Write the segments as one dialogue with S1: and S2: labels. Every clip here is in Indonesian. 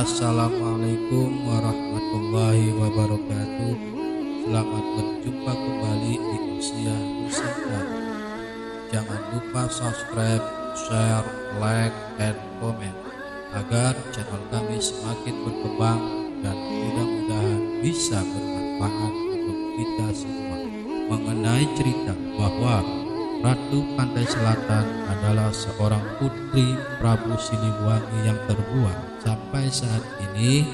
S1: Assalamualaikum warahmatullahi wabarakatuh. Selamat berjumpa kembali di Usia Nusantara. Jangan lupa subscribe, share, like, dan komen agar channel kami semakin berkembang dan mudah-mudahan bisa bermanfaat untuk kita semua. Mengenai cerita bahwa Ratu Pantai Selatan adalah seorang putri Prabu Siliwangi yang terbuang. Sampai saat ini,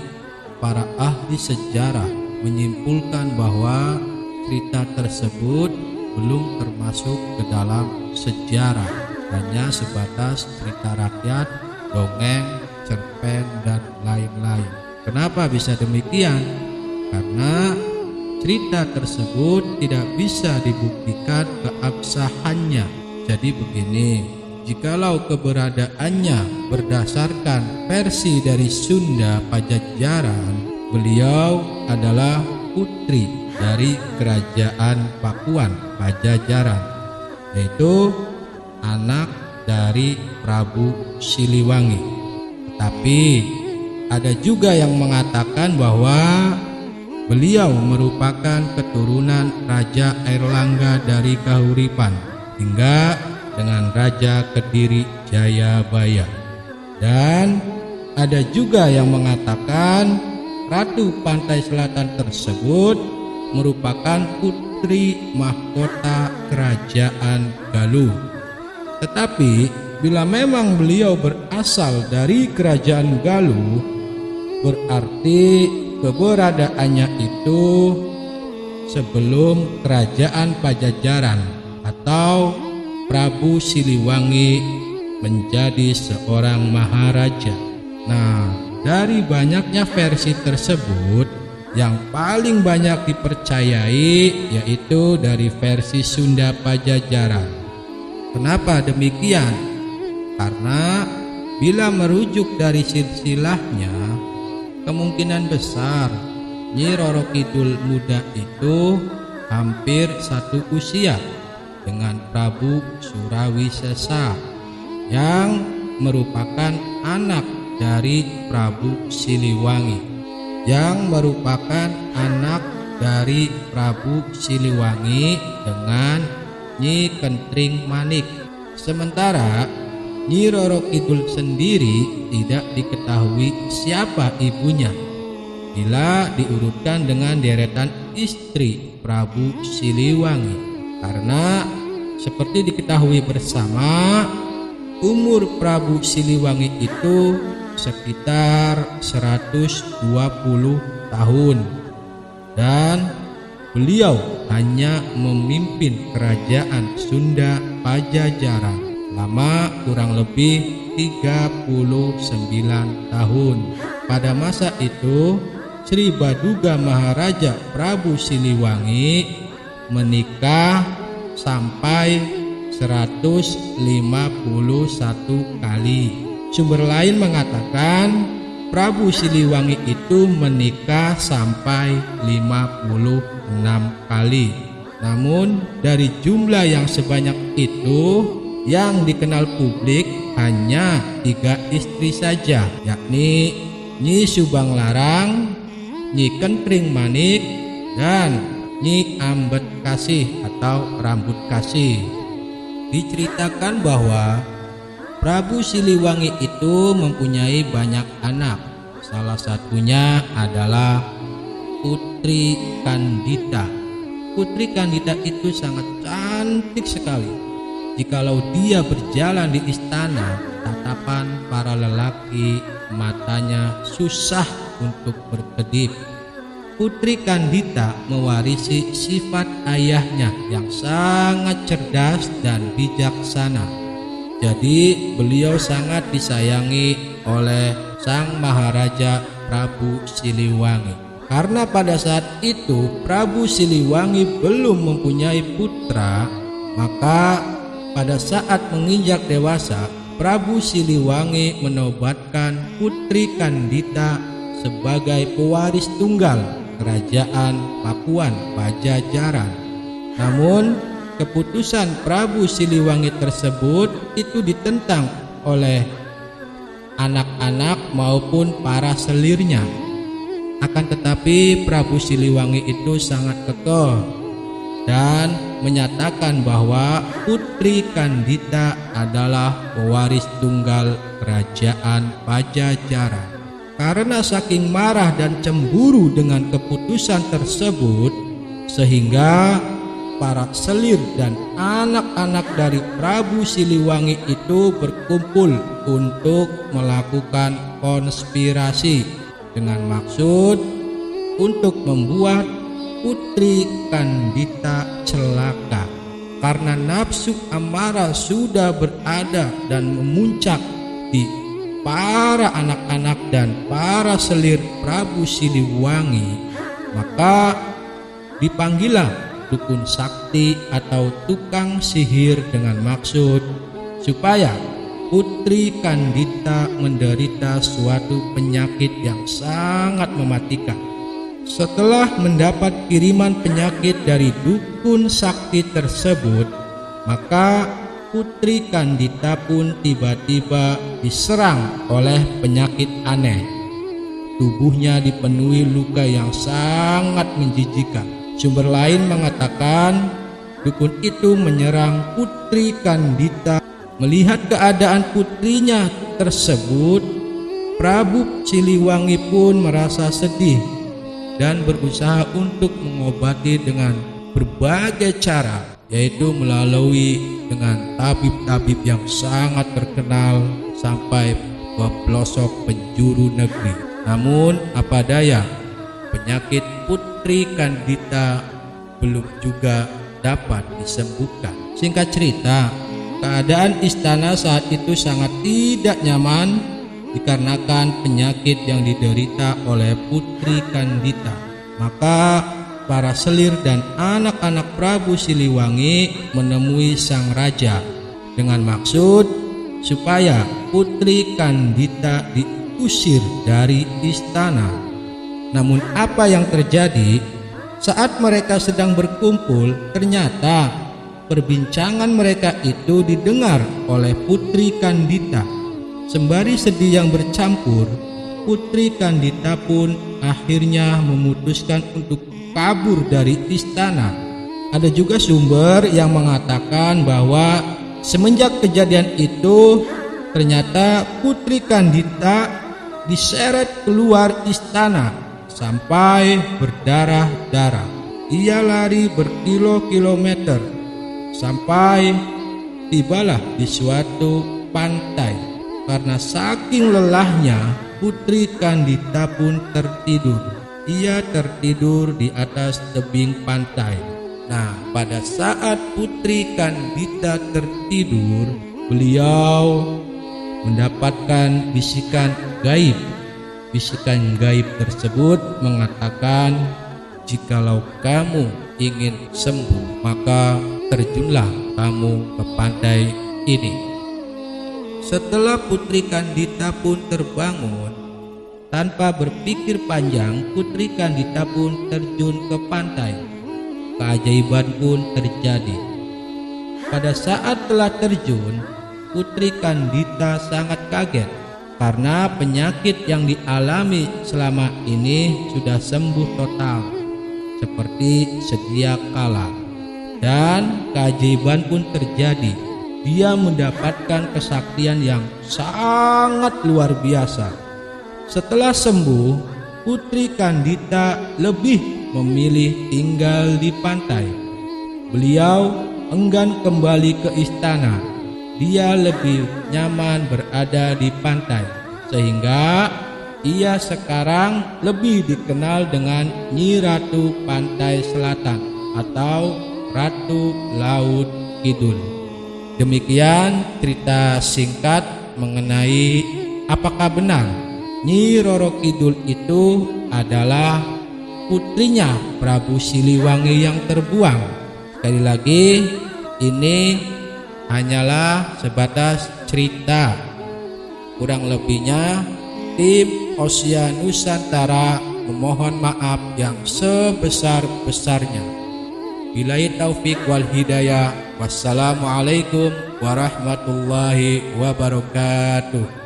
S1: para ahli sejarah menyimpulkan bahwa cerita tersebut belum termasuk ke dalam sejarah, hanya sebatas cerita rakyat, dongeng, cerpen, dan lain-lain. Kenapa bisa demikian? Karena cerita tersebut tidak bisa dibuktikan keabsahannya. Jadi begini, jikalau keberadaannya berdasarkan versi dari Sunda Pajajaran, beliau adalah putri dari kerajaan Pakuan Pajajaran, yaitu anak dari Prabu Siliwangi. Tetapi ada juga yang mengatakan bahwa beliau merupakan keturunan Raja Airlangga dari Kahuripan hingga dengan Raja Kediri Jayabaya. Dan ada juga yang mengatakan Ratu Pantai Selatan tersebut merupakan putri mahkota Kerajaan Galuh. Tetapi bila memang beliau berasal dari Kerajaan Galuh, berarti keberadaannya itu sebelum Kerajaan Pajajaran atau Prabu Siliwangi menjadi seorang maharaja. Nah, dari banyaknya versi tersebut, yang paling banyak dipercayai yaitu dari versi Sunda Pajajaran. Kenapa demikian? Karena bila merujuk dari silsilahnya, kemungkinan besar Nyi Roro Kidul muda itu hampir satu usia dengan Prabu Surawisesa yang merupakan anak dari Prabu Siliwangi, yang merupakan anak dari Prabu Siliwangi dengan Nyi Kentring Manik. Sementara Nyi Roro Kidul sendiri tidak diketahui siapa ibunya bila diurutkan dengan deretan istri Prabu Siliwangi, karena seperti diketahui bersama, umur Prabu Siliwangi itu sekitar 120 tahun dan beliau hanya memimpin kerajaan Sunda Pajajaran lama kurang lebih 39 tahun. Pada masa itu, Sri Baduga Maharaja Prabu Siliwangi menikah sampai 151 kali. Sumber lain mengatakan Prabu Siliwangi itu menikah sampai 56 kali. Namun dari jumlah yang sebanyak itu, yang dikenal publik hanya 3 istri saja, yakni Nyi Subang Larang, Nyi Kentring Manik, dan Nyi Ambet Kasih atau Rambut Kasih. Diceritakan bahwa Prabu Siliwangi itu mempunyai banyak anak. Salah satunya adalah Putri Kandita. Putri Kandita itu sangat cantik sekali. Jikalau dia berjalan di istana, tatapan para lelaki matanya susah untuk berkedip. Putri Kandita mewarisi sifat ayahnya yang sangat cerdas dan bijaksana. Jadi beliau sangat disayangi oleh Sang Maharaja Prabu Siliwangi. Karena pada saat itu Prabu Siliwangi belum mempunyai putra, maka pada saat menginjak dewasa, Prabu Siliwangi menobatkan Putri Kandita sebagai pewaris tunggal Kerajaan Pakuan Pajajaran. Namun keputusan Prabu Siliwangi tersebut itu ditentang oleh anak-anak maupun para selirnya. Akan tetapi Prabu Siliwangi itu sangat kekeh dan menyatakan bahwa Putri Kandita adalah pewaris tunggal kerajaan Pajajaran. Karena saking marah dan cemburu dengan keputusan tersebut, sehingga para selir dan anak-anak dari Prabu Siliwangi itu berkumpul untuk melakukan konspirasi dengan maksud untuk membuat Putri Kandita celaka. Karena nafsu amarah sudah berada dan memuncak di para anak-anak dan para selir Prabu Siliwangi, maka dipanggillah dukun sakti atau tukang sihir dengan maksud supaya Putri Kandita menderita suatu penyakit yang sangat mematikan. Setelah mendapat kiriman penyakit dari dukun sakti tersebut, maka Putri Kandita pun tiba-tiba diserang oleh penyakit aneh. Tubuhnya dipenuhi luka yang sangat menjijikan. Sumber lain mengatakan dukun itu menyerang Putri Kandita. Melihat keadaan putrinya tersebut, Prabu Siliwangi pun merasa sedih dan berusaha untuk mengobati dengan berbagai cara, yaitu melalui dengan tabib-tabib yang sangat terkenal sampai ke pelosok penjuru negeri. Namun apa daya, penyakit Putri Kandita belum juga dapat disembuhkan. Singkat cerita, keadaan istana saat itu sangat tidak nyaman dikarenakan penyakit yang diderita oleh Putri Kandita. Maka para selir dan anak-anak Prabu Siliwangi menemui sang raja dengan maksud supaya Putri Kandita diusir dari istana. Namun apa yang terjadi saat mereka sedang berkumpul, ternyata perbincangan mereka itu didengar oleh Putri Kandita. Sembari sedih yang bercampur, Putri Kandita pun akhirnya memutuskan untuk kabur dari istana. Ada juga sumber yang mengatakan bahwa semenjak kejadian itu ternyata Putri Kandita diseret keluar istana sampai berdarah-darah. Ia lari berkilo-kilometer sampai tibalah di suatu pantai. Karena saking lelahnya, Putri Kandita pun tertidur. Ia tertidur di atas tebing pantai. Nah, pada saat Putri Kandita tertidur, beliau mendapatkan bisikan gaib. Bisikan gaib tersebut mengatakan, jikalau kamu ingin sembuh, maka terjunlah kamu ke pantai ini. Setelah Putri Kandita pun terbangun, tanpa berpikir panjang, Putri Kandita pun terjun ke pantai. Keajaiban pun terjadi. Pada saat telah terjun, Putri Kandita sangat kaget karena penyakit yang dialami selama ini sudah sembuh total seperti sedia kala. Dan keajaiban pun terjadi. Dia mendapatkan kesaktian yang sangat luar biasa. Setelah sembuh, Putri Kandita lebih memilih tinggal di pantai. Beliau enggan kembali ke istana. Dia lebih nyaman berada di pantai, sehingga ia sekarang lebih dikenal dengan Nyi Ratu Pantai Selatan atau Ratu Laut Kidul. Demikian cerita singkat mengenai apakah benar Nyi Roro Kidul itu adalah putrinya Prabu Siliwangi yang terbuang. Sekali lagi, ini hanyalah sebatas cerita. Kurang lebihnya, tim Osia Nusantara memohon maaf yang sebesar-besarnya. Billahi taufik wal hidayah. Wassalamualaikum warahmatullahi wabarakatuh.